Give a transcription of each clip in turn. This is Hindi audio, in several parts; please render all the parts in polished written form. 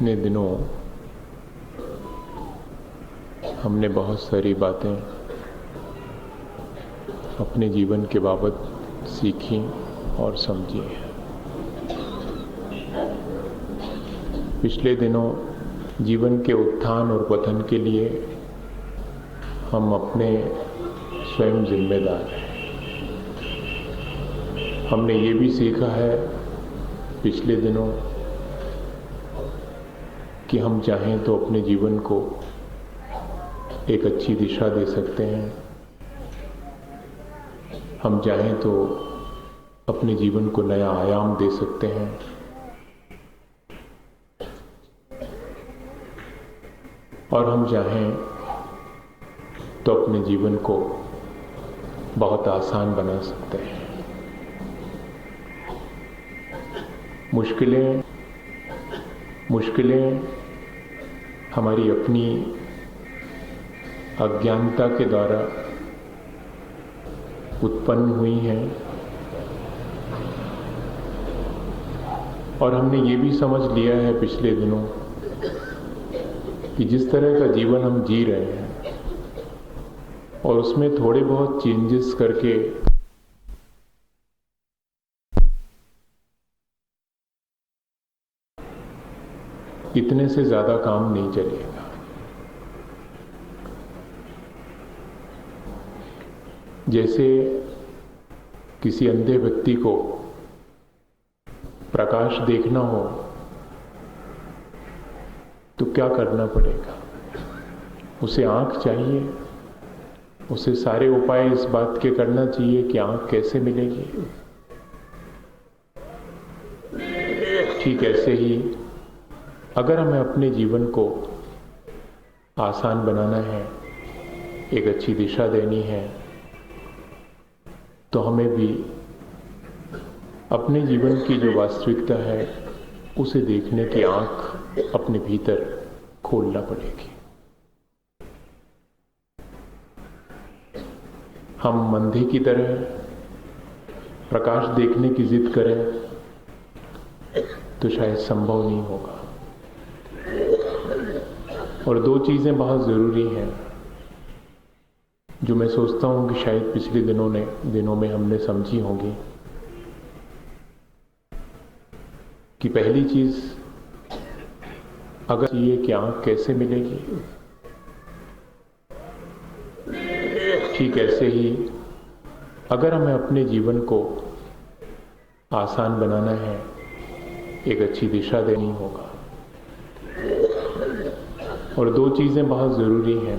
इतने दिनों हमने बहुत सारी बातें अपने जीवन के बाबत सीखी और समझी। पिछले दिनों जीवन के उत्थान और पतन के लिए हम अपने स्वयं जिम्मेदार हैं। हमने ये भी सीखा है पिछले दिनों कि हम चाहें तो अपने जीवन को एक अच्छी दिशा दे सकते हैं। हम चाहें तो अपने जीवन को नया आयाम दे सकते हैं। और हम चाहें तो अपने जीवन को बहुत आसान बना सकते हैं। मुश्किलें हमारी अपनी अज्ञानता के द्वारा उत्पन्न हुई हैं और हमने ये भी समझ लिया है पिछले दिनों कि जिस तरह का जीवन हम जी रहे हैं और उसमें थोड़े बहुत चेंजेस करके इतने से ज़्यादा काम नहीं चलेगा। जैसे किसी अंधे व्यक्ति को प्रकाश देखना हो तो क्या करना पड़ेगा? उसे आँख चाहिए। उसे सारे उपाय इस बात के करना चाहिए कि आँख कैसे मिलेगी। ठीक ऐसे ही अगर हमें अपने जीवन को आसान बनाना है, एक अच्छी दिशा देनी है, तो हमें भी अपने जीवन की जो वास्तविकता है उसे देखने की आँख अपने भीतर खोलना पड़ेगी। हम अंधे की तरह प्रकाश देखने की जिद करें तो शायद संभव नहीं होगा। और दो चीज़ें बहुत ज़रूरी हैं जो मैं सोचता हूँ कि शायद पिछले दिनों में हमने समझी होंगी। कि पहली चीज़, अगर ये कि आँख कैसे मिलेगी, ठीक ऐसे ही अगर हमें अपने जीवन को आसान बनाना है, एक अच्छी दिशा देनी होगा। और दो चीज़ें बहुत ज़रूरी हैं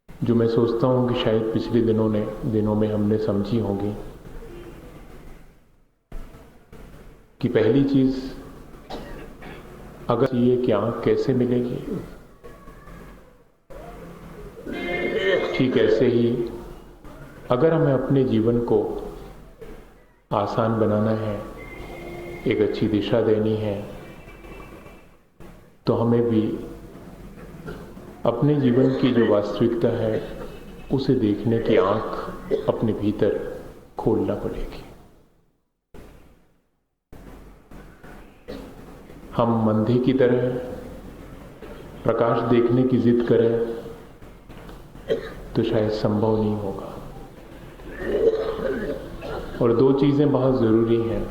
जो मैं सोचता हूँ कि शायद पिछले दिनों में हमने समझी होंगी। कि पहली चीज़, अगर ये कि आँख कैसे मिलेगी, ठीक ऐसे ही अगर हमें अपने जीवन को आसान बनाना है, एक अच्छी दिशा देनी है, तो हमें भी अपने जीवन की जो वास्तविकता है उसे देखने की आँख अपने भीतर खोलना पड़ेगी। हम अंधे की तरह प्रकाश देखने की जिद करें तो शायद संभव नहीं होगा। और दो चीज़ें बहुत ज़रूरी हैं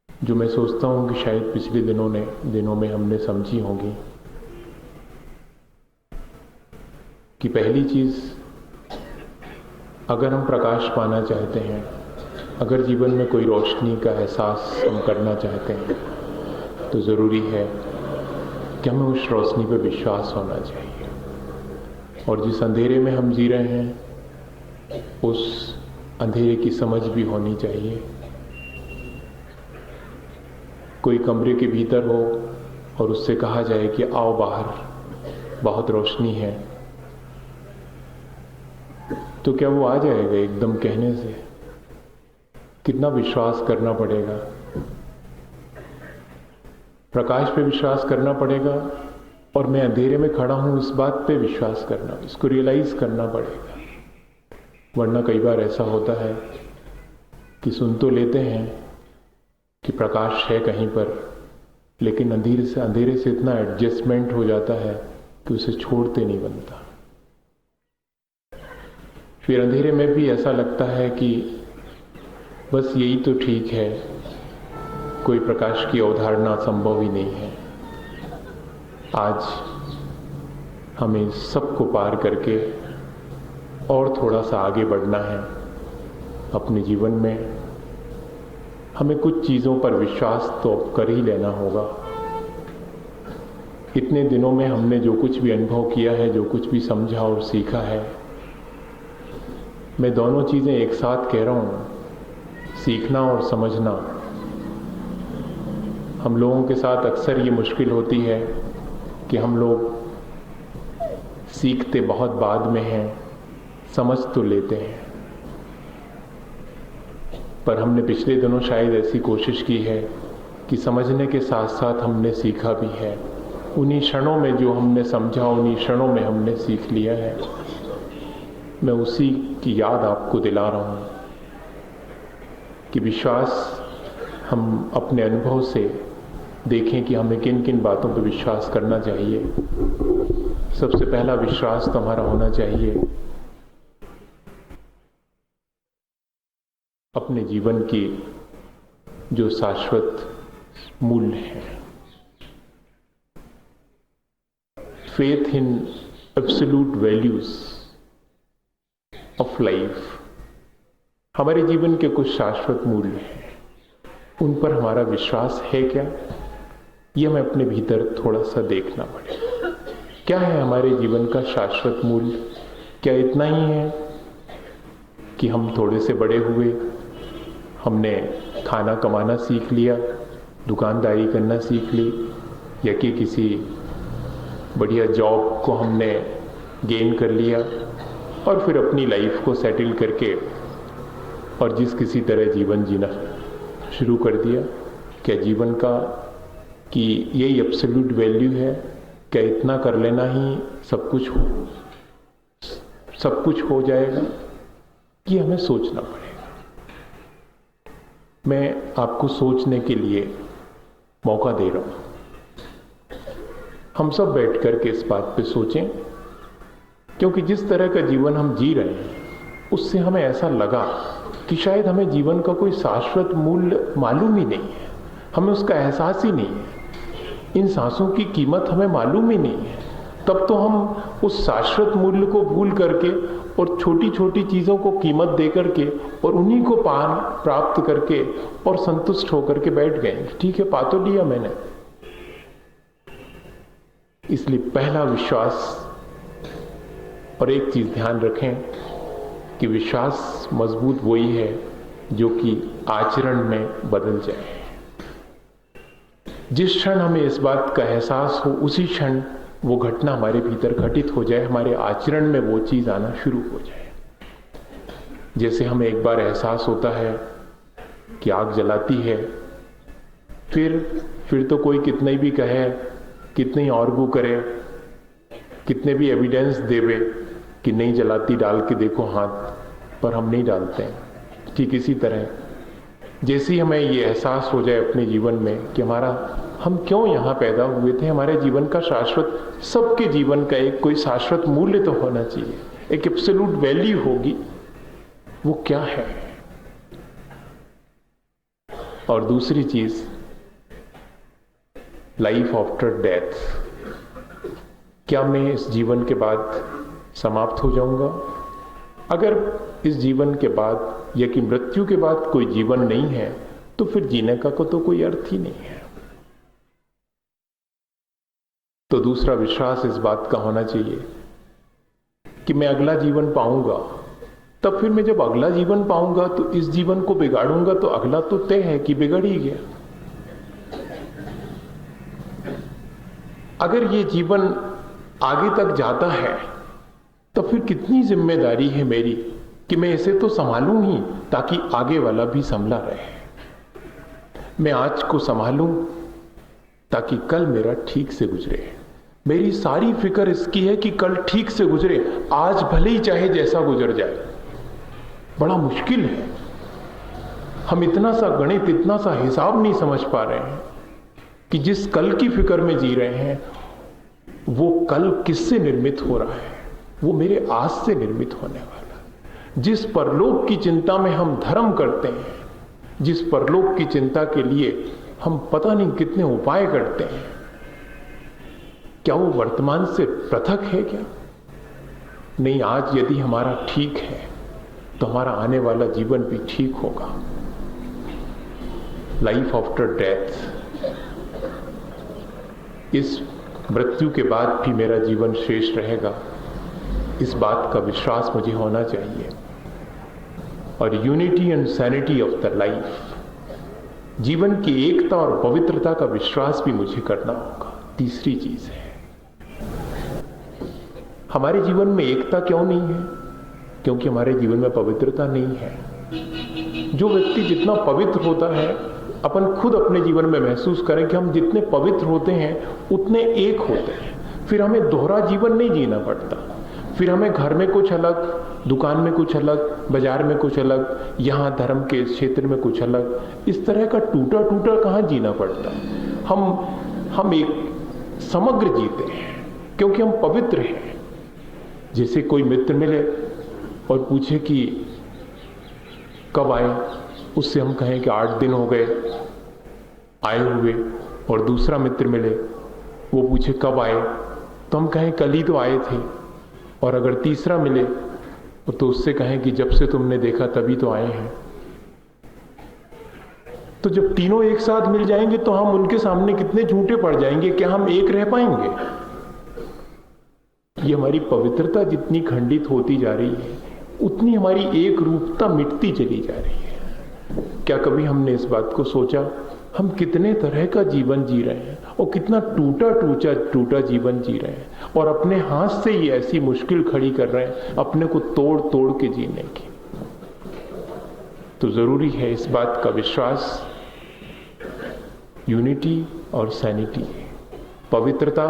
जो मैं सोचता हूँ कि शायद पिछले दिनों में हमने समझी होंगी। कि पहली चीज़, अगर हम प्रकाश पाना चाहते हैं, अगर जीवन में कोई रोशनी का एहसास हम करना चाहते हैं, तो ज़रूरी है कि हमें उस रोशनी पर विश्वास होना चाहिए। और जिस अंधेरे में हम जी रहे हैं उस अंधेरे की समझ भी होनी चाहिए। कोई कमरे के भीतर हो और उससे कहा जाए कि आओ बाहर, बहुत रोशनी है, तो क्या वो आ जाएगा एकदम कहने से? कितना विश्वास करना पड़ेगा? प्रकाश पे विश्वास करना पड़ेगा और मैं अंधेरे में खड़ा हूं इस बात पे विश्वास करना, इसको रियलाइज करना पड़ेगा। वरना कई बार ऐसा होता है कि सुन तो लेते हैं कि प्रकाश है कहीं पर, लेकिन अंधेरे से इतना एडजस्टमेंट हो जाता है कि उसे छोड़ते नहीं बनता। फिर अंधेरे में भी ऐसा लगता है कि बस यही तो ठीक है, कोई प्रकाश की अवधारणा संभव ही नहीं है। आज हमें सबको पार करके और थोड़ा सा आगे बढ़ना है अपने जीवन में। हमें कुछ चीज़ों पर विश्वास तो कर ही लेना होगा। इतने दिनों में हमने जो कुछ भी अनुभव किया है, जो कुछ भी समझा और सीखा है, मैं दोनों चीज़ें एक साथ कह रहा हूँ, सीखना और समझना। हम लोगों के साथ अक्सर ये मुश्किल होती है कि हम लोग सीखते बहुत बाद में हैं, समझ तो लेते हैं, पर हमने पिछले दिनों शायद ऐसी कोशिश की है कि समझने के साथ साथ हमने सीखा भी है। उन्हीं क्षणों में जो हमने समझा, उन्हीं क्षणों में हमने सीख लिया है। मैं उसी की याद आपको दिला रहा हूँ कि विश्वास, हम अपने अनुभव से देखें कि हमें किन किन बातों पर विश्वास करना चाहिए। सबसे पहला विश्वास तो हमारा होना चाहिए अपने जीवन की जो शाश्वत मूल्य है। Faith in absolute values of life. हमारे जीवन के कुछ शाश्वत मूल्य हैं, उन पर हमारा विश्वास है क्या, यह हमें अपने भीतर थोड़ा सा देखना पड़ेगा। क्या है हमारे जीवन का शाश्वत मूल्य? क्या इतना ही है कि हम थोड़े से बड़े हुए, हमने खाना कमाना सीख लिया, दुकानदारी करना सीख ली, या कि किसी बढ़िया जॉब को हमने गेन कर लिया और फिर अपनी लाइफ को सेटल करके और जिस किसी तरह जीवन जीना शुरू कर दिया? क्या जीवन का कि यही एब्सोल्यूट वैल्यू है? क्या इतना कर लेना ही सब कुछ हो जाएगा? ये हमें सोचना पड़ेगा। मैं आपको सोचने के लिए मौका दे रहा हूं। हम सब बैठ कर के इस बात पे सोचें, क्योंकि जिस तरह का जीवन हम जी रहे हैं उससे हमें ऐसा लगा कि शायद हमें जीवन का कोई शाश्वत मूल्य मालूम ही नहीं है, हमें उसका एहसास ही नहीं है, इन सांसों की कीमत हमें मालूम ही नहीं है। तब तो हम उस शाश्वत मूल्य को भूल करके और छोटी छोटी चीज़ों को कीमत दे करके और उन्हीं को प्राप्त करके और संतुष्ट होकर के बैठ गए। ठीक है, पा तो लिया मैंने। इसलिए पहला विश्वास, और एक चीज ध्यान रखें कि विश्वास मजबूत वही है जो कि आचरण में बदल जाए। जिस क्षण हमें इस बात का एहसास हो, उसी क्षण वो घटना हमारे भीतर घटित हो जाए, हमारे आचरण में वो चीज आना शुरू हो जाए। जैसे हमें एक बार एहसास होता है कि आग जलाती है, फिर तो कोई कितने भी कहे, कितनी आर्गू करे, कितने भी एविडेंस देवे कि नहीं जलाती, डाल के देखो हाथ, पर हम नहीं डालते हैं। ठीक इसी तरह जैसे ही हमें ये एहसास हो जाए अपने जीवन में कि हम क्यों यहाँ पैदा हुए थे, हमारे जीवन का शाश्वत, सबके जीवन का एक कोई शाश्वत मूल्य तो होना चाहिए, एक एब्सोल्यूट वैल्यू होगी। वो क्या है? और दूसरी चीज, लाइफ आफ्टर डेथ। क्या मैं इस जीवन के बाद समाप्त हो जाऊंगा? अगर इस जीवन के बाद या कि मृत्यु के बाद कोई जीवन नहीं है, तो फिर जीने का तो कोई अर्थ ही नहीं है। तो दूसरा विश्वास इस बात का होना चाहिए कि मैं अगला जीवन पाऊंगा। तब फिर मैं जब अगला जीवन पाऊंगा तो इस जीवन को बिगाड़ूंगा तो अगला तो तय है कि बिगड़ ही गया। अगर ये जीवन आगे तक जाता है तो फिर कितनी जिम्मेदारी है मेरी कि मैं इसे तो संभालूं ही, ताकि आगे वाला भी संभला रहे। मैं आज को संभालूं ताकि कल मेरा ठीक से गुजरे। मेरी सारी फिक्र इसकी है कि कल ठीक से गुजरे, आज भले ही चाहे जैसा गुजर जाए। बड़ा मुश्किल है, हम इतना सा गणित, इतना सा हिसाब नहीं समझ पा रहे हैं कि जिस कल की फिक्र में जी रहे हैं वो कल किससे निर्मित हो रहा है? वो मेरे आज से निर्मित होने वाला। जिस परलोक की चिंता में हम धर्म करते हैं, जिस परलोक की चिंता के लिए हम पता नहीं कितने उपाय करते हैं, क्या वो वर्तमान से पृथक है क्या? नहीं, आज यदि हमारा ठीक है तो हमारा आने वाला जीवन भी ठीक होगा। लाइफ आफ्टर डेथ, इस मृत्यु के बाद भी मेरा जीवन शेष रहेगा, इस बात का विश्वास मुझे होना चाहिए। और unity and sanity of the life, जीवन की एकता और पवित्रता का विश्वास भी मुझे करना होगा। तीसरी चीज है, हमारे जीवन में एकता क्यों नहीं है? क्योंकि हमारे जीवन में पवित्रता नहीं है। जो व्यक्ति जितना पवित्र होता है, अपन खुद अपने जीवन में महसूस करें कि हम जितने पवित्र होते हैं उतने एक होते हैं। फिर हमें दोहरा जीवन नहीं जीना पड़ता। फिर हमें घर में कुछ अलग, दुकान में कुछ अलग, बाजार में कुछ अलग, यहाँ धर्म के क्षेत्र में कुछ अलग, इस तरह का टूटा टूटा कहाँ जीना पड़ता। हम एक समग्र जीते हैं क्योंकि हम पवित्र हैं। जैसे कोई मित्र मिले और पूछे कि कब आए, उससे हम कहें कि 8 दिन हो गए आए हुए, और दूसरा मित्र मिले वो पूछे कब आए, तो हम कहें कल ही तो आए थे। और अगर तीसरा मिले तो उससे कहें कि जब से तुमने देखा तभी तो आए हैं। तो जब तीनों एक साथ मिल जाएंगे तो हम उनके सामने कितने झूठे पड़ जाएंगे, क्या हम एक रह पाएंगे? ये हमारी पवित्रता जितनी खंडित होती जा रही है उतनी हमारी एक रूपता मिटती चली जा रही है। क्या कभी हमने इस बात को सोचा हम कितने तरह का जीवन जी रहे हैं और कितना टूटा जीवन जी रहे हैं, और अपने हाथ से ही ऐसी मुश्किल खड़ी कर रहे हैं अपने को तोड़ तोड़ के जीने की। तो जरूरी है इस बात का विश्वास, यूनिटी और सैनिटी, पवित्रता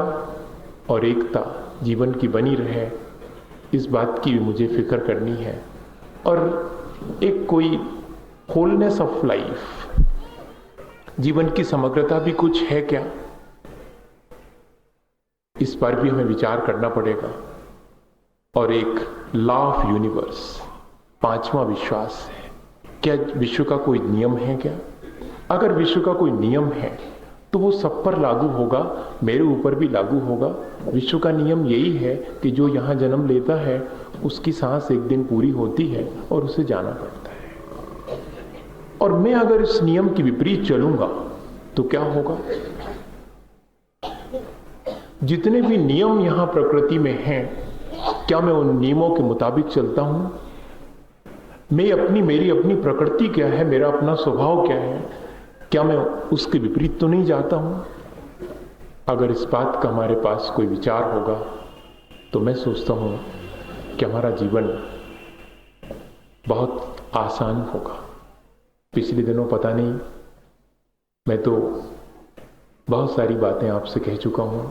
और एकता जीवन की बनी रहे, इस बात की भी मुझे फिक्र करनी है। और एक कोई होलनेस ऑफ लाइफ, जीवन की समग्रता भी कुछ है क्या, इस पर भी हमें विचार करना पड़ेगा। और एक लॉ ऑफ यूनिवर्स, 5वां विश्वास है, क्या विश्व का कोई नियम है क्या? अगर विश्व का कोई नियम है तो वो सब पर लागू होगा, मेरे ऊपर भी लागू होगा। विश्व का नियम यही है कि जो यहाँ जन्म लेता है उसकी सांस एक दिन पूरी होती है और उसे जाना पड़ता है। और मैं अगर इस नियम के विपरीत चलूंगा तो क्या होगा? जितने भी नियम यहाँ प्रकृति में हैं, क्या मैं उन नियमों के मुताबिक चलता हूं? मेरी अपनी प्रकृति क्या है, मेरा अपना स्वभाव क्या है, क्या मैं उसके विपरीत तो नहीं जाता हूं? अगर इस बात का हमारे पास कोई विचार होगा तो मैं सोचता हूं कि हमारा जीवन बहुत आसान होगा। पिछले दिनों पता नहीं, मैं तो बहुत सारी बातें आपसे कह चुका हूं,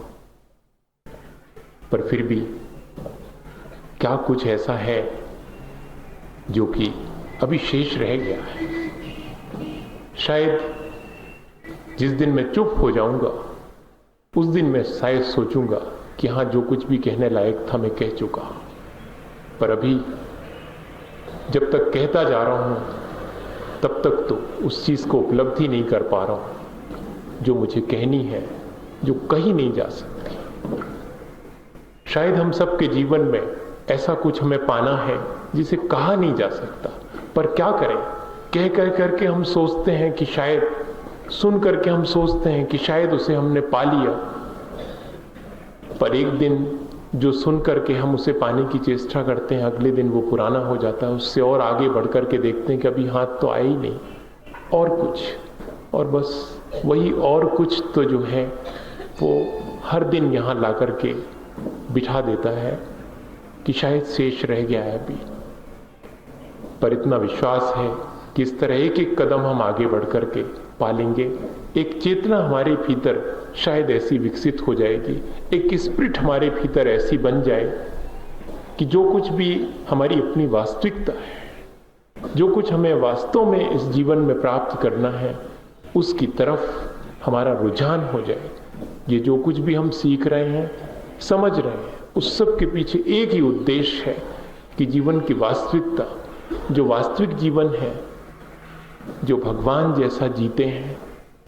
पर फिर भी क्या कुछ ऐसा है जो कि अभी शेष रह गया है? शायद जिस दिन मैं चुप हो जाऊंगा उस दिन मैं शायद सोचूंगा कि हाँ, जो कुछ भी कहने लायक था मैं कह चुका। पर अभी जब तक कहता जा रहा हूं तब तक तो उस चीज को उपलब्धि नहीं कर पा रहा हूं जो मुझे कहनी है, जो कही नहीं जा सकती। शायद हम सबके जीवन में ऐसा कुछ हमें पाना है जिसे कहा नहीं जा सकता, पर क्या करें, कह कर करके हम सोचते हैं कि शायद, सुन करके हम सोचते हैं कि शायद उसे हमने पा लिया। पर एक दिन जो सुन करके हम उसे पाने की चेष्टा करते हैं, अगले दिन वो पुराना हो जाता है। उससे और आगे बढ़ करके देखते हैं कि अभी हाथ तो आया ही नहीं, और कुछ, और बस वही और कुछ तो जो है वो हर दिन यहाँ ला करके बिठा देता है कि शायद शेष रह गया है अभी। पर इतना विश्वास है कि इस तरह एक एक कदम हम आगे बढ़ करके पालेंगे। एक चेतना हमारे भीतर शायद ऐसी विकसित हो जाएगी, एक स्पिरिट हमारे भीतर ऐसी बन जाए कि जो कुछ भी हमारी अपनी वास्तविकता है, जो कुछ हमें वास्तव में इस जीवन में प्राप्त करना है, उसकी तरफ हमारा रुझान हो जाए, ये जो कुछ भी हम सीख रहे हैं, समझ रहे हैं, उस सब के पीछे एक ही उद्देश्य है कि जीवन की वास्तविकता, जो वास्तविक जीवन है, जो भगवान जैसा जीते हैं,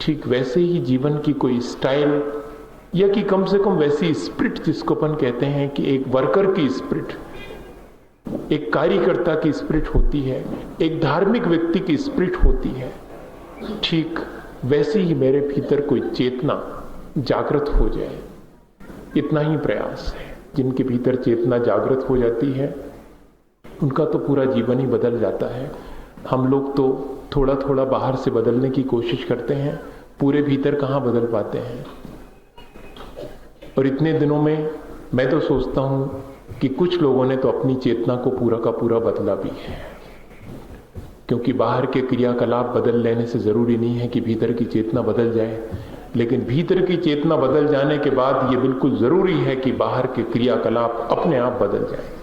ठीक वैसे ही जीवन की कोई स्टाइल, या कि कम से कम वैसी स्पिरिट जिसको अपन कहते हैं कि एक वर्कर की स्पिरिट, एक कार्यकर्ता की स्पिरिट होती है, एक धार्मिक व्यक्ति की स्पिरिट होती है, ठीक वैसे ही मेरे भीतर कोई चेतना जागृत हो जाए। इतना ही प्रयास है। जिनके भीतर चेतना जागृत हो जाती है उनका तो पूरा जीवन ही बदल जाता है। हम लोग तो थोड़ा थोड़ा बाहर से बदलने की कोशिश करते हैं, पूरे भीतर कहाँ बदल पाते हैं। और इतने दिनों में मैं तो सोचता हूँ कि कुछ लोगों ने तो अपनी चेतना को पूरा का पूरा बदला भी है, क्योंकि बाहर के क्रियाकलाप बदल लेने से जरूरी नहीं है कि भीतर की चेतना बदल जाए, लेकिन भीतर की चेतना बदल जाने के बाद ये बिल्कुल जरूरी है कि बाहर के क्रियाकलाप अपने आप बदल जाएंगे।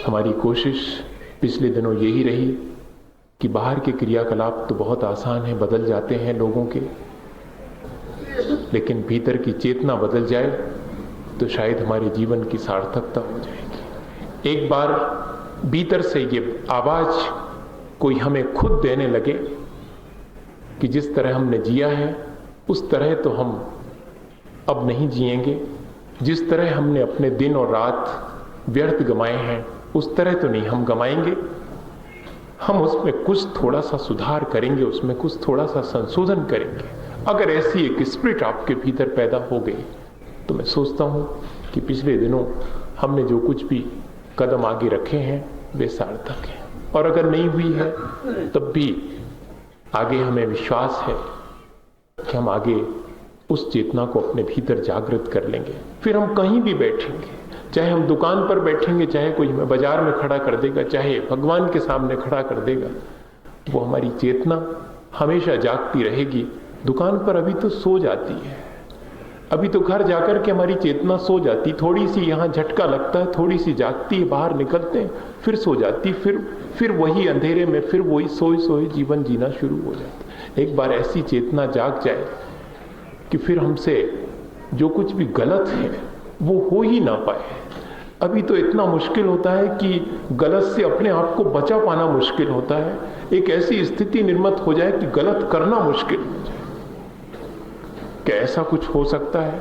हमारी कोशिश पिछले दिनों यही रही कि बाहर के क्रियाकलाप तो बहुत आसान है, बदल जाते हैं लोगों के, लेकिन भीतर की चेतना बदल जाए तो शायद हमारे जीवन की सार्थकता हो जाएगी। एक बार भीतर से ये आवाज कोई हमें खुद देने लगे कि जिस तरह हमने जिया है उस तरह तो हम अब नहीं जिएंगे, जिस तरह हमने अपने दिन और रात व्यर्थ गंवाए हैं उस तरह तो नहीं हम गंवाएंगे, हम उसमें कुछ थोड़ा सा सुधार करेंगे, उसमें कुछ थोड़ा सा संशोधन करेंगे। अगर ऐसी एक स्पिरिट आपके भीतर पैदा हो गई तो मैं सोचता हूं कि पिछले दिनों हमने जो कुछ भी कदम आगे रखे हैं वे सार्थक हैं। और अगर नहीं हुई है तब भी आगे हमें विश्वास है कि हम आगे उस चेतना को अपने भीतर जागृत कर लेंगे। फिर हम कहीं भी बैठेंगे, चाहे हम दुकान पर बैठेंगे, चाहे कोई हमें बाजार में खड़ा कर देगा, चाहे भगवान के सामने खड़ा कर देगा, वो हमारी चेतना हमेशा जागती रहेगी। दुकान पर अभी तो सो जाती है, अभी तो घर जाकर के हमारी चेतना सो जाती, थोड़ी सी यहाँ झटका लगता है, थोड़ी सी जागती है, बाहर निकलते हैं, फिर सो जाती, फिर वही अंधेरे में फिर वही सोए सोए जीवन जीना शुरू हो जाता। एक बार ऐसी चेतना जाग जाए कि फिर हमसे जो कुछ भी गलत है वो हो ही ना पाए। अभी तो इतना मुश्किल होता है कि गलत से अपने आप को बचा पाना मुश्किल होता है। एक ऐसी स्थिति निर्मित हो जाए कि गलत करना मुश्किल हो जाए। क्या ऐसा कुछ हो सकता है?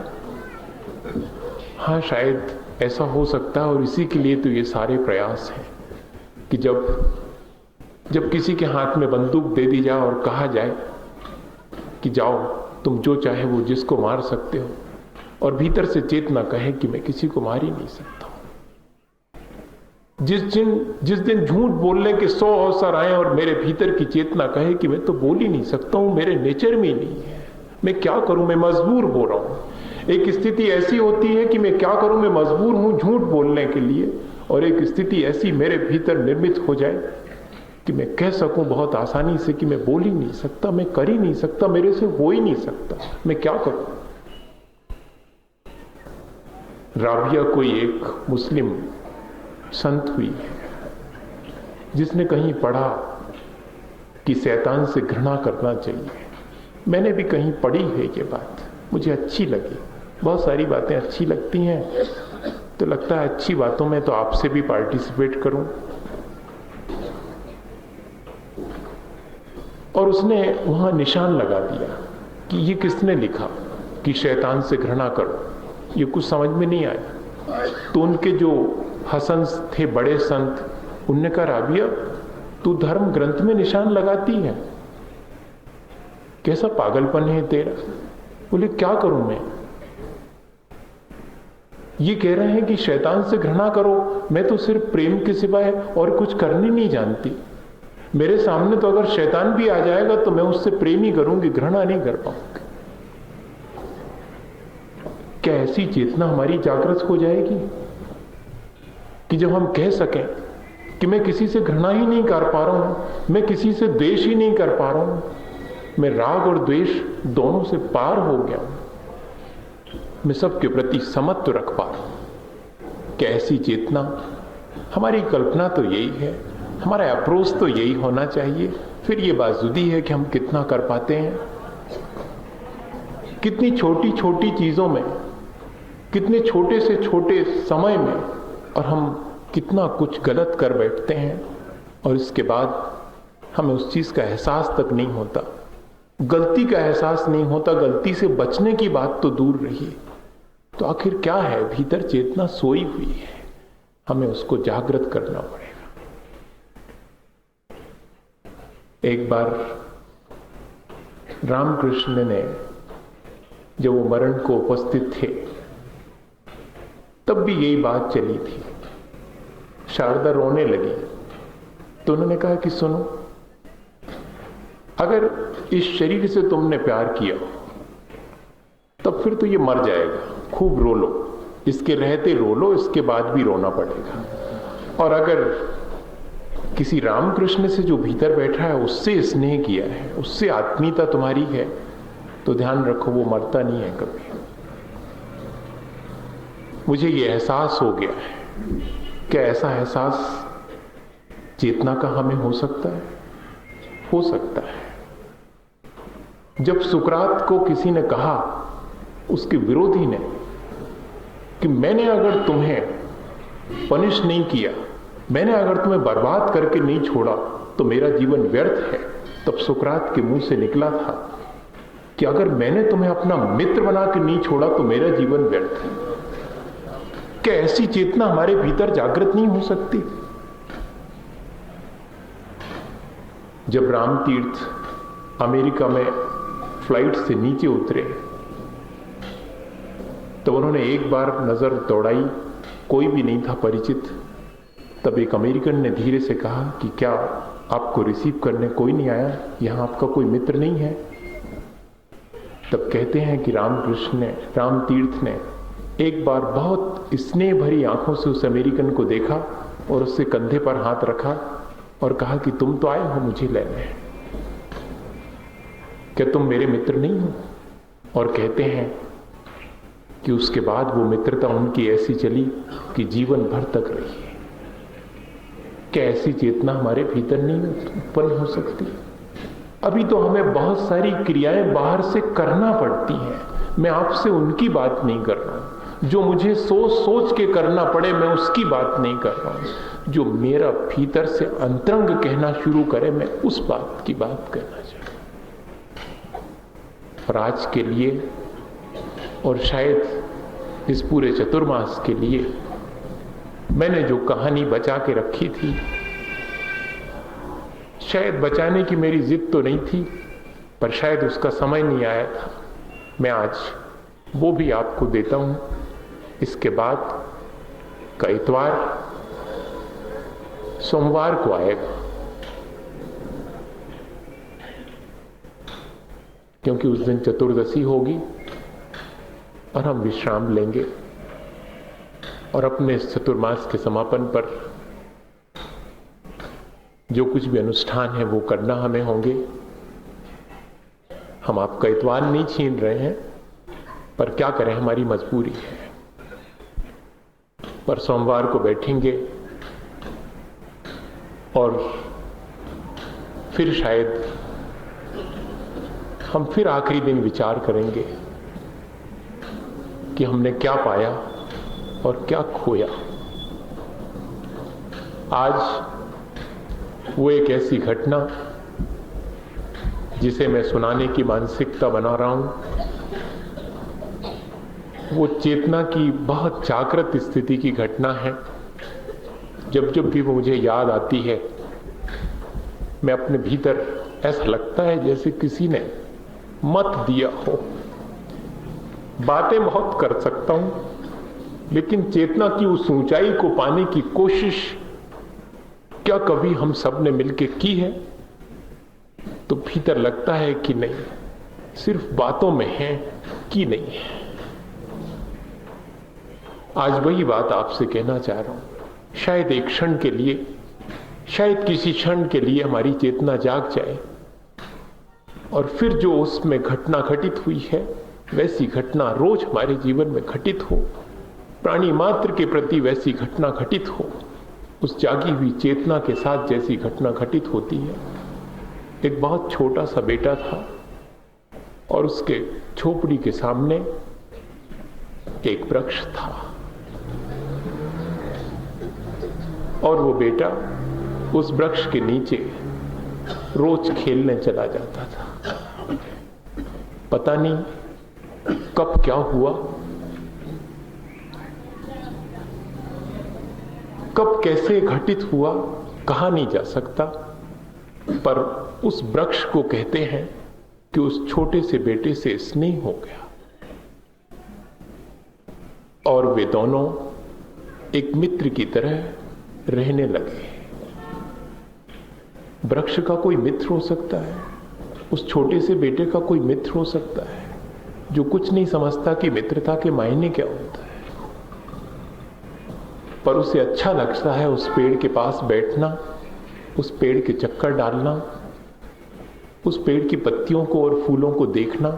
हाँ, शायद ऐसा हो सकता है। और इसी के लिए तो ये सारे प्रयास हैं कि जब किसी के हाथ में बंदूक दे दी जाए और कहा जाए कि जाओ तुम जो चाहे वो जिसको मार सकते हो, और भीतर से चेतना कहे कि मैं किसी को मार ही नहीं सकता। जिस दिन झूठ बोलने के 100 अवसर आए और मेरे भीतर की चेतना कहे कि मैं तो बोल ही नहीं सकता हूं, मेरे नेचर में ही नहीं है, मैं क्या करूं, मैं मजबूर हो रहा हूं। एक स्थिति ऐसी होती है कि मैं क्या करूं, मैं मजबूर हूं झूठ बोलने के लिए, और एक स्थिति ऐसी मेरे भीतर निर्मित हो जाए कि मैं कह सकूं बहुत आसानी से कि मैं बोल ही नहीं सकता, मैं कर ही नहीं सकता, मेरे से हो ही नहीं सकता, मैं क्या करूं। राबिया कोई एक मुस्लिम संत हुई है जिसने कहीं पढ़ा कि शैतान से घृणा करना चाहिए। मैंने भी कहीं पढ़ी है ये बात, मुझे अच्छी लगी। बहुत सारी बातें अच्छी लगती हैं तो लगता है अच्छी बातों में तो आपसे भी पार्टिसिपेट करूं। और उसने वहां निशान लगा दिया कि ये किसने लिखा कि शैतान से घृणा करो, ये कुछ समझ में नहीं आया। तो उनके जो हसन थे बड़े संत, उनने कहा राबिया तू धर्म ग्रंथ में निशान लगाती है, कैसा पागलपन है तेरा। बोले क्या करूं मैं, ये कह रहे हैं कि शैतान से घृणा करो, मैं तो सिर्फ प्रेम के सिवाय और कुछ करनी नहीं जानती। मेरे सामने तो अगर शैतान भी आ जाएगा तो मैं उससे प्रेम ही करूंगी, घृणा नहीं कर पाऊंगी। क्या ऐसी चेतना हमारी जागृत हो जाएगी कि जब हम कह सकें कि मैं किसी से घृणा ही नहीं कर पा रहा हूं, मैं किसी से द्वेष ही नहीं कर पा रहा हूं, मैं राग और द्वेष दोनों से पार हो गया हूं, मैं सबके प्रति समत्व रख पा रहा हूं। क्या ऐसी चेतना, हमारी कल्पना तो यही है, हमारा अप्रोच तो यही होना चाहिए। फिर फिर ये बाजुदी है कि हम कितना कर पाते हैं, कितनी छोटी छोटी चीजों में, कितने छोटे से छोटे समय में, और हम कितना कुछ गलत कर बैठते हैं और इसके बाद हमें उस चीज का एहसास तक नहीं होता, गलती का एहसास नहीं होता, गलती से बचने की बात तो दूर रही। तो आखिर क्या है? भीतर चेतना सोई हुई है, हमें उसको जागृत करना पड़ेगा। एक बार रामकृष्ण ने जब वो मरण को उपस्थित थे तब भी यही बात चली थी। शारदा रोने लगी तो उन्होंने कहा कि सुनो, अगर इस शरीर से तुमने प्यार किया तब फिर तो ये मर जाएगा, खूब रो लो, इसके रहते रो लो, इसके बाद भी रोना पड़ेगा। और अगर किसी रामकृष्ण से जो भीतर बैठा है उससे स्नेह किया है, उससे आत्मीयता तुम्हारी है, तो ध्यान रखो वो मरता नहीं है कभी। मुझे ये एहसास हो गया है। क्या ऐसा एहसास चेतना का हमें हो सकता है? हो सकता है। जब सुकरात को किसी ने कहा, उसके विरोधी ने, कि मैंने अगर तुम्हें पनिश नहीं किया, मैंने अगर तुम्हें बर्बाद करके नहीं छोड़ा तो मेरा जीवन व्यर्थ है, तब सुकरात के मुंह से निकला था कि अगर मैंने तुम्हें अपना मित्र बना के नहीं छोड़ा तो मेरा जीवन व्यर्थ है। क्या ऐसी चेतना हमारे भीतर जागृत नहीं हो सकती? जब रामतीर्थ अमेरिका में फ्लाइट से नीचे उतरे तो उन्होंने एक बार नजर दौड़ाई, कोई भी नहीं था परिचित। तब एक अमेरिकन ने धीरे से कहा कि क्या आपको रिसीव करने कोई नहीं आया? यहां आपका कोई मित्र नहीं है? तब कहते हैं कि रामतीर्थ ने एक बार बहुत स्नेह भरी आंखों से उस अमेरिकन को देखा और उससे कंधे पर हाथ रखा और कहा कि तुम तो आए हो मुझे लेने, क्या तुम मेरे मित्र नहीं हो? और कहते हैं कि उसके बाद वो मित्रता उनकी ऐसी चली कि जीवन भर तक रही। क्या ऐसी चेतना हमारे भीतर नहीं उत्पन्न हो सकती? अभी तो हमें बहुत सारी क्रियाएं बाहर से करना पड़ती हैं। मैं आपसे उनकी बात नहीं कर रहा हूं, जो मुझे सोच सोच के करना पड़े मैं उसकी बात नहीं कर रहा हूं। जो मेरा भीतर से अंतरंग कहना शुरू करे मैं उस बात की बात करना चाहता हूं। और आज के लिए, और शायद इस पूरे चतुर्मास के लिए, मैंने जो कहानी बचा के रखी थी, शायद बचाने की मेरी जिद तो नहीं थी, पर शायद उसका समय नहीं आया था। मैं आज वो भी आपको देता हूं। इसके बाद का इतवार सोमवार को आएगा, क्योंकि उस दिन चतुर्दशी होगी और हम विश्राम लेंगे और अपने चतुर्मास के समापन पर जो कुछ भी अनुष्ठान है वो करना हमें होंगे। हम आपका इतवार नहीं छीन रहे हैं, पर क्या करें, हमारी मजबूरी है। पर सोमवार को बैठेंगे और फिर शायद हम फिर आखिरी दिन विचार करेंगे कि हमने क्या पाया और क्या खोया। आज वो एक ऐसी घटना जिसे मैं सुनाने की मानसिकता बना रहा हूं, वो चेतना की बहुत जागृत स्थिति की घटना है। जब जब भी वो मुझे याद आती है, मैं अपने भीतर ऐसा लगता है जैसे किसी ने मत दिया हो। बातें बहुत कर सकता हूं, लेकिन चेतना की उस ऊंचाई को पाने की कोशिश क्या कभी हम सब ने मिलकर की है? तो भीतर लगता है कि नहीं, सिर्फ बातों में है कि नहीं है। आज वही बात आपसे कहना चाह रहा हूं। शायद एक क्षण के लिए, शायद किसी क्षण के लिए हमारी चेतना जाग जाए और फिर जो उसमें घटना घटित हुई है वैसी घटना रोज हमारे जीवन में घटित हो। प्राणी मात्र के प्रति वैसी घटना घटित हो, उस जागी हुई चेतना के साथ जैसी घटना घटित होती है। एक बहुत छोटा सा बेटा था और उसके झोपड़ी के सामने एक वृक्ष था और वो बेटा उस वृक्ष के नीचे रोज खेलने चला जाता था। पता नहीं कब क्या हुआ, कब कैसे घटित हुआ, कहा नहीं जा सकता, पर उस वृक्ष को कहते हैं कि उस छोटे से बेटे से स्नेह हो गया और वे दोनों एक मित्र की तरह रहने लगे। वृक्ष का कोई मित्र हो सकता है, उस छोटे से बेटे का कोई मित्र हो सकता है जो कुछ नहीं समझता कि मित्रता के मायने क्या होता है, पर उसे अच्छा लगता है उस पेड़ के पास बैठना, उस पेड़ के चक्कर डालना, उस पेड़ की पत्तियों को और फूलों को देखना,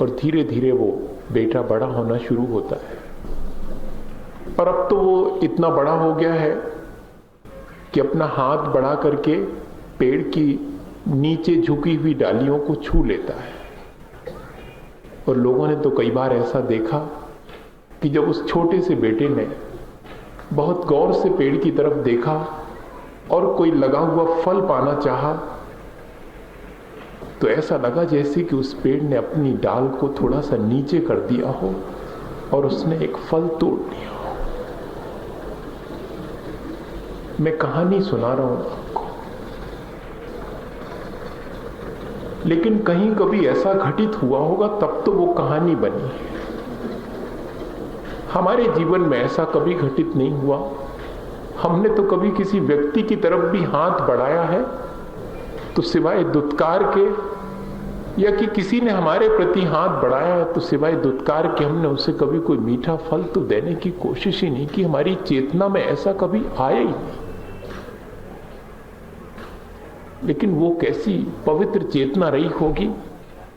और धीरे धीरे वो बेटा बड़ा होना शुरू होता है। और अब तो वो इतना बड़ा हो गया है कि अपना हाथ बढ़ा करके पेड़ की नीचे झुकी हुई डालियों को छू लेता है। और लोगों ने तो कई बार ऐसा देखा कि जब उस छोटे से बेटे ने बहुत गौर से पेड़ की तरफ देखा और कोई लगा हुआ फल पाना चाहा, तो ऐसा लगा जैसे कि उस पेड़ ने अपनी डाल को थोड़ा सा नीचे कर दिया हो और उसने एक फल तोड़ लिया हो। मैं कहानी सुना रहा हूं आपको, लेकिन कहीं कभी ऐसा घटित हुआ होगा तब तो वो कहानी बनी है। हमारे जीवन में ऐसा कभी घटित नहीं हुआ। हमने तो कभी किसी व्यक्ति की तरफ भी हाथ बढ़ाया है तो सिवाय दुत्कार के, या कि किसी ने हमारे प्रति हाथ बढ़ाया है तो सिवाय दुत्कार के हमने उसे कभी कोई मीठा फल तो देने की कोशिश ही नहीं की। हमारी चेतना में ऐसा कभी आया ही नहीं। लेकिन वो कैसी पवित्र चेतना रही होगी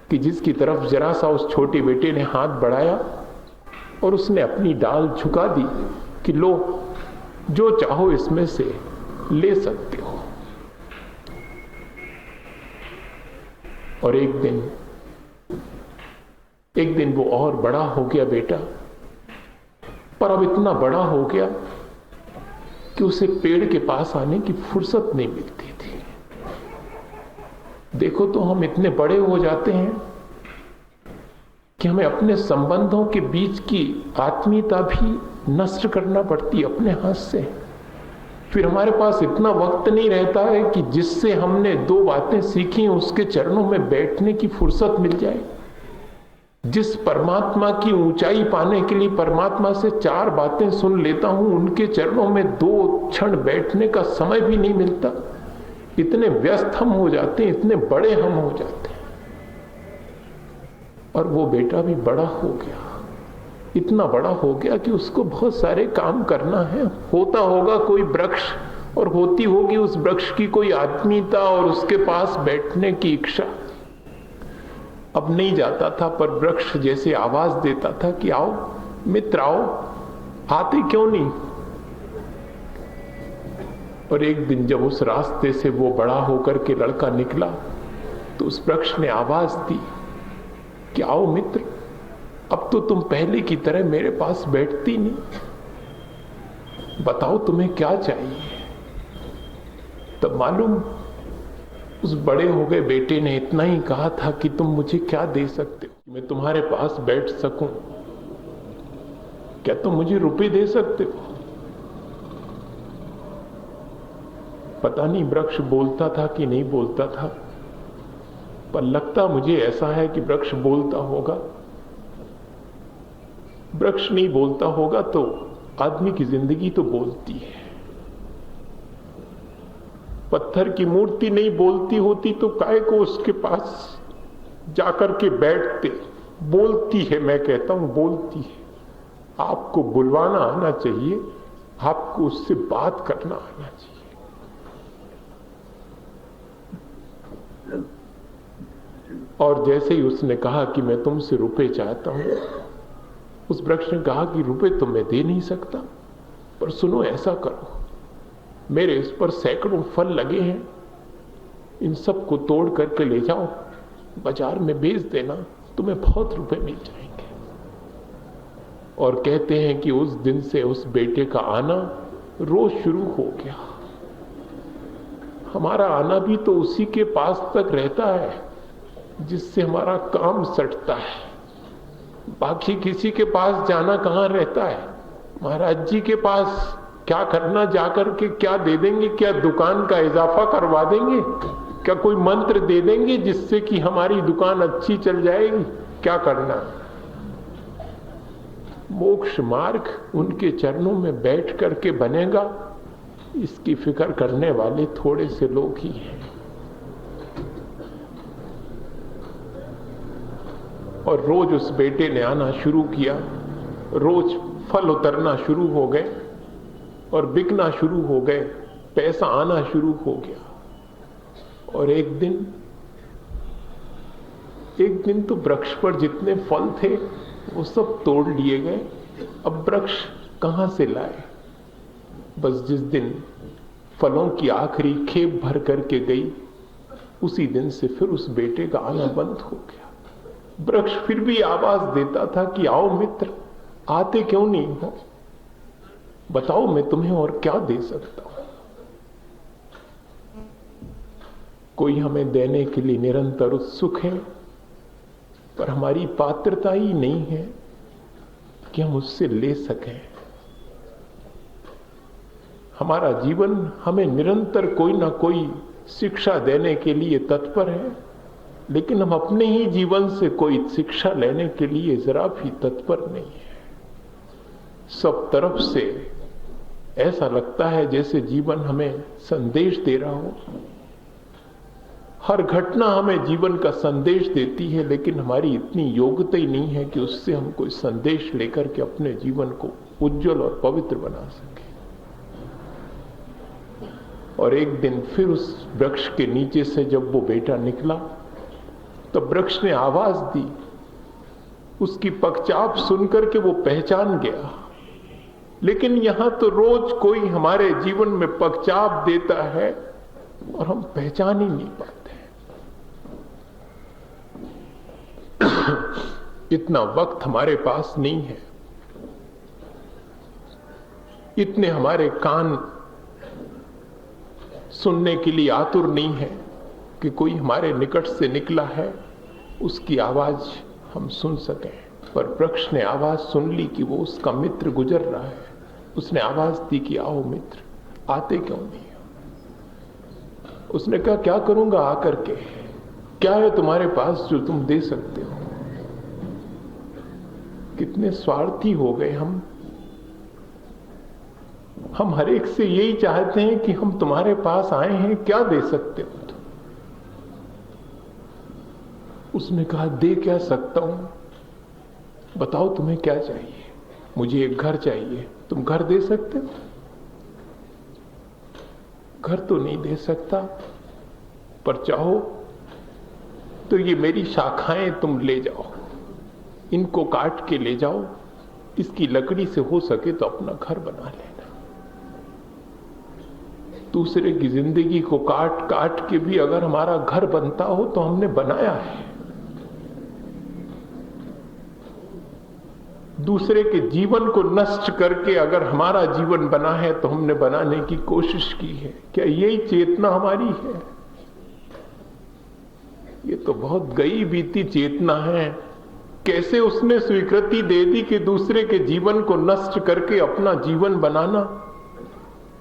कि जिसकी तरफ जरा सा उस छोटे बेटे ने हाथ बढ़ाया और उसने अपनी डाल झुका दी कि लो, जो चाहो इसमें से ले सकते हो। और एक दिन वो और बड़ा हो गया बेटा, पर अब इतना बड़ा हो गया कि उसे पेड़ के पास आने की फुर्सत नहीं मिलती थी। देखो तो हम इतने बड़े हो जाते हैं कि हमें अपने संबंधों के बीच की आत्मीयता भी नष्ट करना पड़ती है अपने हाथ से। फिर हमारे पास इतना वक्त नहीं रहता है कि जिससे हमने 2 बातें सीखी उसके चरणों में बैठने की फुर्सत मिल जाए। जिस परमात्मा की ऊंचाई पाने के लिए परमात्मा से 4 बातें सुन लेता हूं, उनके चरणों में 2 क्षण बैठने का समय भी नहीं मिलता। इतने व्यस्त हम हो जाते हैं, इतने बड़े हम हो जाते हैं। और वो बेटा भी बड़ा हो गया, इतना बड़ा हो गया कि उसको बहुत सारे काम करना है। होता होगा कोई वृक्ष और होती होगी उस वृक्ष की कोई आत्मीयता और उसके पास बैठने की इच्छा। अब नहीं जाता था, पर वृक्ष जैसे आवाज देता था कि आओ मित्र आओ, आते क्यों नहीं। और एक दिन जब उस रास्ते से वो बड़ा होकर के लड़का निकला तो उस वृक्ष ने आवाज दी कि आओ मित्र, अब तो तुम पहले की तरह मेरे पास बैठती नहीं, बताओ तुम्हें क्या चाहिए। तब मालूम उस बड़े हो गए बेटे ने इतना ही कहा था कि तुम मुझे क्या दे सकते हो, मैं तुम्हारे पास बैठ सकूं। क्या तुम मुझे रुपए दे सकते हो। पता नहीं वृक्ष बोलता था कि नहीं बोलता था, पर लगता मुझे ऐसा है कि वृक्ष बोलता होगा। वृक्ष नहीं बोलता होगा तो आदमी की जिंदगी तो बोलती है। पत्थर की मूर्ति नहीं बोलती होती तो काहे को उसके पास जाकर के बैठते। बोलती है, मैं कहता हूं बोलती है। आपको बुलवाना आना चाहिए, आपको उससे बात करना आना चाहिए। और जैसे ही उसने कहा कि मैं तुमसे रुपए चाहता हूं, उस वृक्ष ने कहा कि रुपए तो मैं दे नहीं सकता, पर सुनो ऐसा करो, मेरे इस पर सैकड़ों फल लगे हैं, इन सब को तोड़ करके ले जाओ, बाजार में बेच देना, तुम्हें बहुत रुपए मिल जाएंगे। और कहते हैं कि उस दिन से उस बेटे का आना रोज शुरू हो गया। हमारा आना भी तो उसी के पास तक रहता है जिससे हमारा काम सटता है। बाकी किसी के पास जाना कहाँ रहता है। महाराज जी के पास क्या करना, जाकर के क्या दे देंगे? क्या दुकान का इजाफा करवा देंगे? क्या कोई मंत्र दे देंगे जिससे कि हमारी दुकान अच्छी चल जाएगी? क्या करना? मोक्ष मार्ग उनके चरणों में बैठ करके बनेगा, इसकी फिक्र करने वाले थोड़े से लोग ही हैं। और रोज उस बेटे ने आना शुरू किया, रोज फल उतरना शुरू हो गए और बिकना शुरू हो गए, पैसा आना शुरू हो गया। और एक दिन तो वृक्ष पर जितने फल थे वो सब तोड़ लिए गए। अब वृक्ष कहां से लाए? बस जिस दिन फलों की आखिरी खेप भर करके गई, उसी दिन से फिर उस बेटे का आना बंद हो गया। वृक्ष फिर भी आवाज देता था कि आओ मित्र, आते क्यों नहीं हो? बताओ मैं तुम्हें और क्या दे सकता हूं। कोई हमें देने के लिए निरंतर उत्सुक है, पर हमारी पात्रता ही नहीं है कि हम उससे ले सकें। हमारा जीवन हमें निरंतर कोई ना कोई शिक्षा देने के लिए तत्पर है, लेकिन हम अपने ही जीवन से कोई शिक्षा लेने के लिए जरा भी तत्पर नहीं है। सब तरफ से ऐसा लगता है जैसे जीवन हमें संदेश दे रहा हो। हर घटना हमें जीवन का संदेश देती है, लेकिन हमारी इतनी योग्यता ही नहीं है कि उससे हम कोई संदेश लेकर के अपने जीवन को उज्जवल और पवित्र बना सके। और एक दिन फिर उस वृक्ष के नीचे से जब वो बेटा निकला, तब वृक्ष ने आवाज दी। उसकी पगचाप सुनकर के वो पहचान गया। लेकिन यहां तो रोज कोई हमारे जीवन में पगचाप देता है और हम पहचान ही नहीं पाते। इतना वक्त हमारे पास नहीं है, इतने हमारे कान सुनने के लिए आतुर नहीं है कि कोई हमारे निकट से निकला है, उसकी आवाज हम सुन सकें। पर वृक्ष ने आवाज सुन ली कि वो उसका मित्र गुजर रहा है। उसने आवाज दी कि आओ मित्र, आते क्यों नहीं? उसने कहा क्या करूंगा आकर के? क्या है तुम्हारे पास जो तुम दे सकते हो? कितने स्वार्थी हो गए हम हर एक से यही चाहते हैं कि हम तुम्हारे पास आए हैं, क्या दे सकते हो तुम? उसने कहा दे क्या सकता हूं, बताओ तुम्हें क्या चाहिए? मुझे एक घर चाहिए। तुम घर दे सकते हो? घर तो नहीं दे सकता, पर चाहो तो ये मेरी शाखाएं तुम ले जाओ, इनको काट के ले जाओ, इसकी लकड़ी से हो सके तो अपना घर बना लेना। दूसरे की जिंदगी को काट काट के भी अगर हमारा घर बनता हो तो हमने बनाया है। दूसरे के जीवन को नष्ट करके अगर हमारा जीवन बना है तो हमने बनाने की कोशिश की है। क्या यही चेतना हमारी है? ये तो बहुत गई बीती चेतना है। कैसे उसने स्वीकृति दे दी कि दूसरे के जीवन को नष्ट करके अपना जीवन बनाना,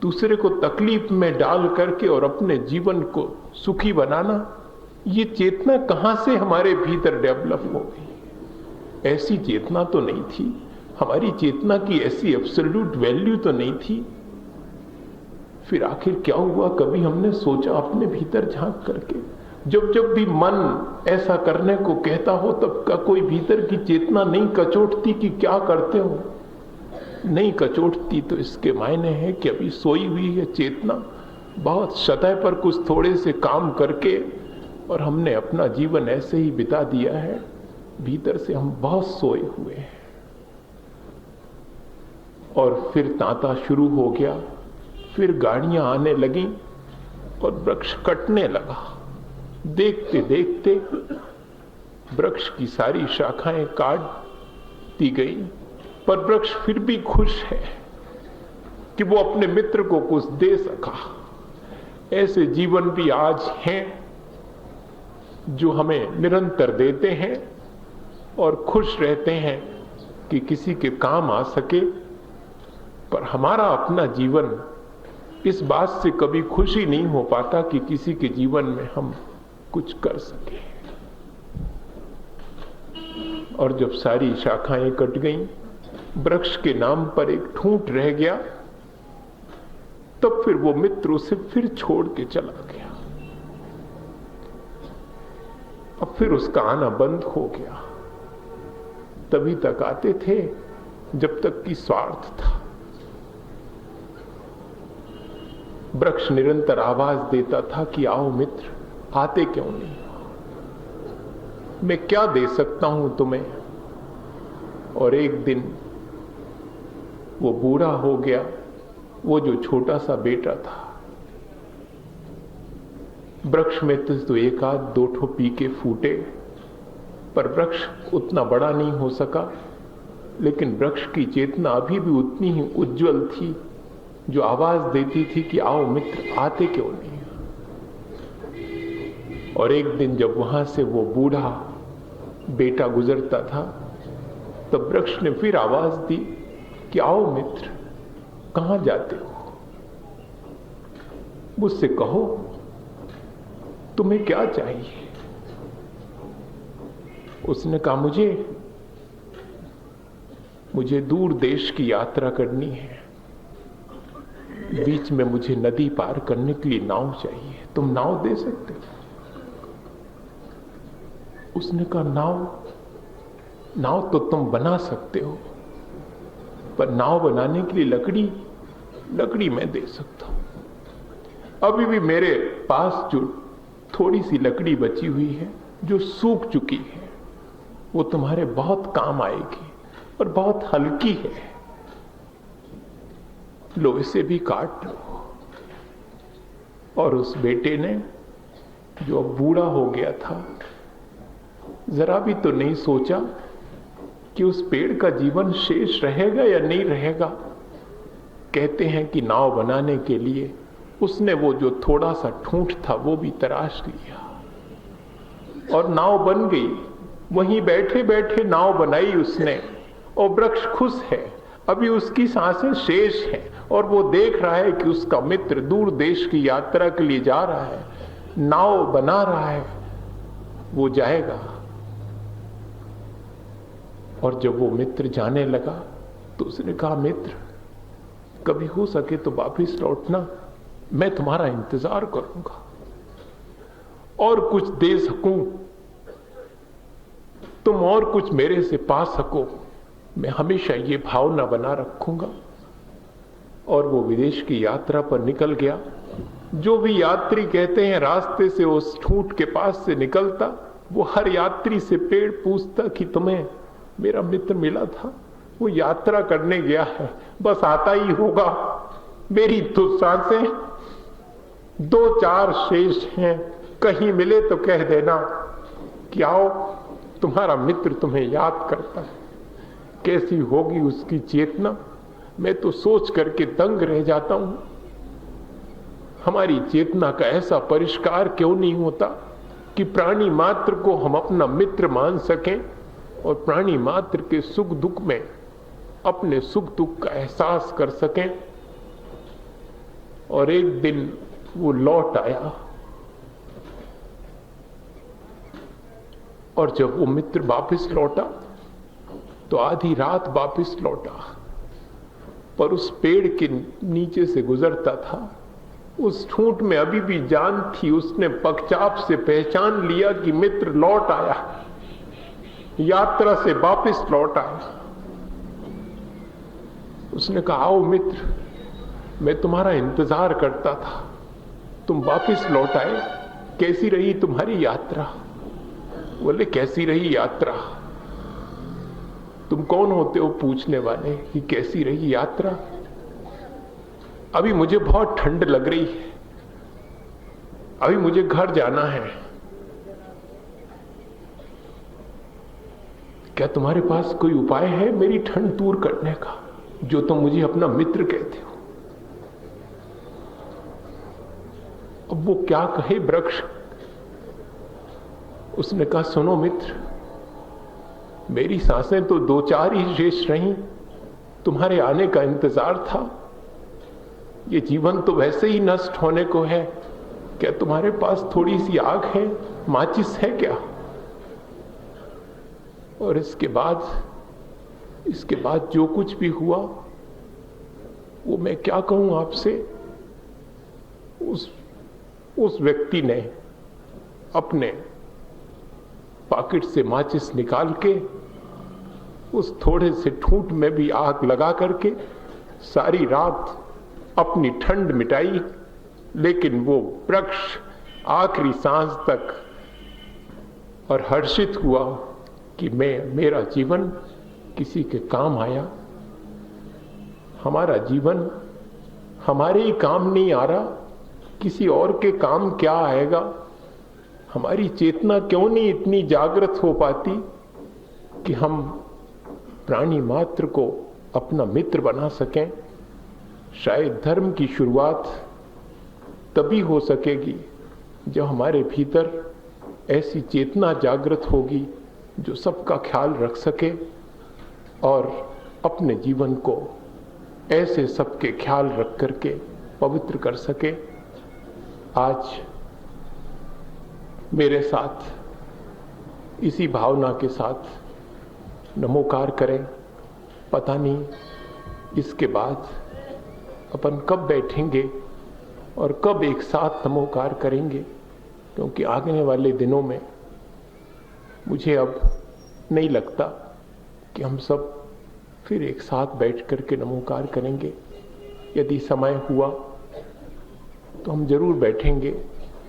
दूसरे को तकलीफ में डाल करके और अपने जीवन को सुखी बनाना। ये चेतना कहां से हमारे भीतर डेवलप हो गई? ऐसी चेतना तो नहीं थी। हमारी चेतना की ऐसी एब्सोल्यूट वैल्यू तो नहीं थी। फिर आखिर क्या हुआ? कभी हमने सोचा अपने भीतर झांक करके? जब जब भी मन ऐसा करने को कहता हो, तब का कोई भीतर की चेतना नहीं कचोटती कि क्या करते हो? नहीं कचोटती तो इसके मायने है कि अभी सोई हुई है चेतना, बहुत सतह पर कुछ थोड़े से काम करके और हमने अपना जीवन ऐसे ही बिता दिया है। भीतर से हम बहुत सोए हुए हैं। और फिर तांता शुरू हो गया, फिर गाड़ियां आने लगी और वृक्ष कटने लगा। देखते देखते वृक्ष की सारी शाखाएं काट दी गई, पर वृक्ष फिर भी खुश है कि वो अपने मित्र को कुछ दे सका। ऐसे जीवन भी आज हैं जो हमें निरंतर देते हैं और खुश रहते हैं कि किसी के काम आ सके, पर हमारा अपना जीवन इस बात से कभी खुशी नहीं हो पाता कि किसी के जीवन में हम कुछ कर सके। और जब सारी शाखाएं कट गईं, वृक्ष के नाम पर एक ठूंठ रह गया, तब फिर वो मित्र उसे फिर छोड़ के चला गया। अब फिर उसका आना बंद हो गया। तभी तक आते थे जब तक कि स्वार्थ था। वृक्ष निरंतर आवाज देता था कि आओ मित्र, आते क्यों नहीं, मैं क्या दे सकता हूं तुम्हें। और एक दिन वो बूढ़ा हो गया, वो जो छोटा सा बेटा था। वृक्ष में तो एक आध दो ठो पी के फूटे, पर वृक्ष उतना बड़ा नहीं हो सका। लेकिन वृक्ष की चेतना अभी भी उतनी ही उज्जवल थी, जो आवाज देती थी कि आओ मित्र, आते क्यों नहीं। और एक दिन जब वहां से वो बूढ़ा बेटा गुजरता था, तब वृक्ष ने फिर आवाज दी कि आओ मित्र, कहां जाते हो, मुझसे कहो, तुम्हें क्या चाहिए। उसने कहा मुझे दूर देश की यात्रा करनी है, बीच में मुझे नदी पार करने के लिए नाव चाहिए, तुम नाव दे सकते हो। उसने कहा नाव तो तुम बना सकते हो, पर नाव बनाने के लिए लकड़ी मैं दे सकता हूं। अभी भी मेरे पास जो थोड़ी सी लकड़ी बची हुई है, जो सूख चुकी है, वो तुम्हारे बहुत काम आएगी और बहुत हल्की है, लो इसे भी काट लो। और उस बेटे ने, जो अब बूढ़ा हो गया था, जरा भी तो नहीं सोचा कि उस पेड़ का जीवन शेष रहेगा या नहीं रहेगा। कहते हैं कि नाव बनाने के लिए उसने वो जो थोड़ा सा ठूंठ था वो भी तराश लिया, और नाव बन गई। वहीं बैठे बैठे नाव बनाई उसने, और वृक्ष खुश है, अभी उसकी सांसें शेष हैं, और वो देख रहा है कि उसका मित्र दूर देश की यात्रा के लिए जा रहा है, नाव बना रहा है, वो जाएगा। और जब वो मित्र जाने लगा तो उसने कहा, मित्र, कभी हो सके तो वापिस लौटना, मैं तुम्हारा इंतजार करूंगा, और कुछ दे सकूं, तुम और कुछ मेरे से पा सको, मैं हमेशा ये भावना बना रखूंगा। और वो विदेश की यात्रा पर निकल गया। जो भी यात्री कहते हैं रास्ते से उस ठूंठ के पास से निकलता, वो हर यात्री से पेड़ पूछता कि तुम्हें मेरा मित्र मिला था, वो यात्रा करने गया है, बस आता ही होगा, मेरी तो सांसें 2-4 शेष हैं, कहीं मिले तो कह देना कि आओ, तुम्हारा मित्र तुम्हें याद करता है। कैसी होगी उसकी चेतना, मैं तो सोच करके दंग रह जाता हूं। हमारी चेतना का ऐसा परिष्कार क्यों नहीं होता कि प्राणी मात्र को हम अपना मित्र मान सकें, और प्राणी मात्र के सुख दुख में अपने सुख दुख का एहसास कर सकें। और एक दिन वो लौट आया, और जब वो मित्र वापस लौटा तो आधी रात वापस लौटा, पर उस पेड़ के नीचे से गुजरता था, उस ठूंठ में अभी भी जान थी। उसने पगचाप से पहचान लिया कि मित्र लौट आया, यात्रा से वापस लौट आया। उसने कहा, आओ मित्र, मैं तुम्हारा इंतजार करता था, तुम वापस लौट आए, कैसी रही तुम्हारी यात्रा। बोले, कैसी रही यात्रा, तुम कौन होते हो पूछने वाले कि कैसी रही यात्रा। अभी मुझे बहुत ठंड लग रही है, अभी मुझे घर जाना है, क्या तुम्हारे पास कोई उपाय है मेरी ठंड दूर करने का, जो तुम मुझे अपना मित्र कहते हो? अब वो क्या कहे वृक्ष? उसने कहा, सुनो मित्र, मेरी सांसें तो 2-4 ही शेष रही, तुम्हारे आने का इंतजार था। ये जीवन तो वैसे ही नष्ट होने को है, क्या तुम्हारे पास थोड़ी सी आग है, माचिस है क्या? और इसके बाद जो कुछ भी हुआ वो मैं क्या कहूं आपसे। उस व्यक्ति ने अपने पॉकेट से माचिस निकाल के उस थोड़े से ठूंठ में भी आग लगा करके सारी रात अपनी ठंड मिटाई, लेकिन वो वृक्ष आखिरी सांस तक और हर्षित हुआ कि मेरा जीवन किसी के काम आया। हमारा जीवन हमारे ही काम नहीं आ रहा, किसी और के काम क्या आएगा? हमारी चेतना क्यों नहीं इतनी जागृत हो पाती कि हम प्राणी मात्र को अपना मित्र बना सकें? शायद धर्म की शुरुआत तभी हो सकेगी जब हमारे भीतर ऐसी चेतना जागृत होगी जो सबका ख्याल रख सके और अपने जीवन को ऐसे सबके ख्याल रख करके पवित्र कर सके। आज मेरे साथ इसी भावना के साथ नमोकार करें। पता नहीं इसके बाद अपन कब बैठेंगे और कब एक साथ नमोकार करेंगे, क्योंकि आने वाले दिनों में मुझे अब नहीं लगता कि हम सब फिर एक साथ बैठ करके नमोकार करेंगे। यदि समय हुआ तो हम जरूर बैठेंगे।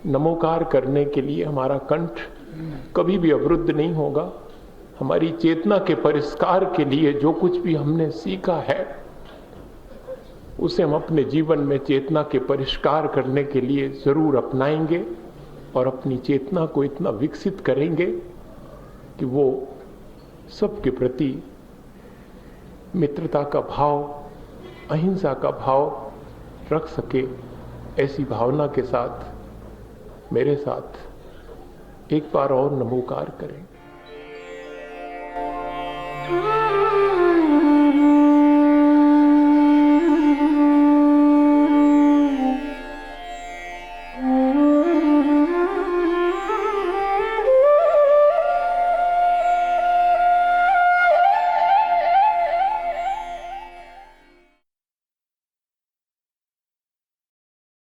नमोकार करने के लिए हमारा कंठ कभी भी अवरुद्ध नहीं होगा। हमारी चेतना के परिष्कार के लिए जो कुछ भी हमने सीखा है उसे हम अपने जीवन में चेतना के परिष्कार करने के लिए जरूर अपनाएंगे और अपनी चेतना को इतना विकसित करेंगे कि वो सबके प्रति मित्रता का भाव, अहिंसा का भाव रख सके। ऐसी भावना के साथ मेरे साथ एक बार और नमोकार करें।